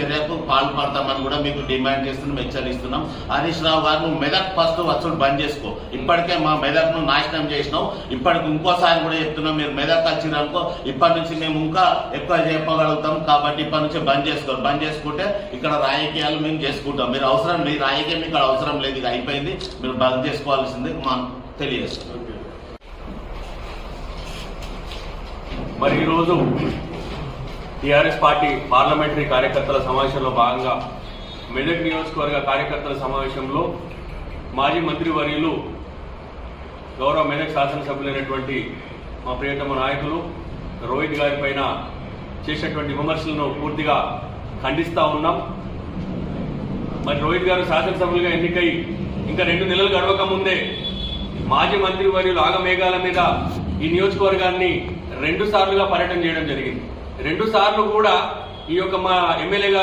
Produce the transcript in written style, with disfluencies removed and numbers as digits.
చర్యకు పాల్పడతామని కూడా మీకు డిమాండ్ చేస్తున్నాం, హెచ్చరిస్తున్నాం. హరీష్ రావు గారు నువ్వు మెదక్ ఫస్ట్ వచ్చుడు బంద్ చేసుకో. ఇప్పటికే మా మెదక్ను నాశనం చేసినావు. ఇప్పటికి ఇంకోసారి కూడా చెప్తున్నాం, మీరు మెదక్ వచ్చినారనుకో ఇప్పటి నుంచి మేము ఇంకా ఎక్కువ చెప్పగలుగుతాం. కాబట్టి ఇప్పటి నుంచి బంద్ చేసుకోరు. బంద్ చేసుకుంటే ఇక్కడ రాజకీయాలు మేము చేసుకుంటాం. మీరు అవసరం మీ రాజకీయం ఇక్కడ అవసరం లేదు, ఇది అయిపోయింది. మీరు బంద్ చేసుకోవాల్సింది మాకు తెలియజేస్తాం. మరి ఈరోజు టీఆర్ఎస్ పార్టీ పార్లమెంటరీ కార్యకర్తల సమావేశంలో భాగంగా మెదక్ నియోజకవర్గ కార్యకర్తల సమావేశంలో మాజీ మంత్రివర్యులు గౌరవ మెదక్ శాసనసభ్యులైనటువంటి మా ప్రియతమ నాయకులు రోహిత్ గారి పైన చేసినటువంటి విమర్శలను పూర్తిగా ఖండిస్తూ ఉన్నాం. మరి రోహిత్ గారు శాసనసభ్యులుగా ఎన్నికై ఇంకా 2 నెలలు గడవక ముందే మాజీ మంత్రివర్యులు ఆగమేఘాల మీద ఈ నియోజకవర్గాన్ని 2 సార్లుగా పర్యటన చేయడం జరిగింది. 2 సార్లు కూడా ఈ యొక్క మా ఎమ్మెల్యే గారు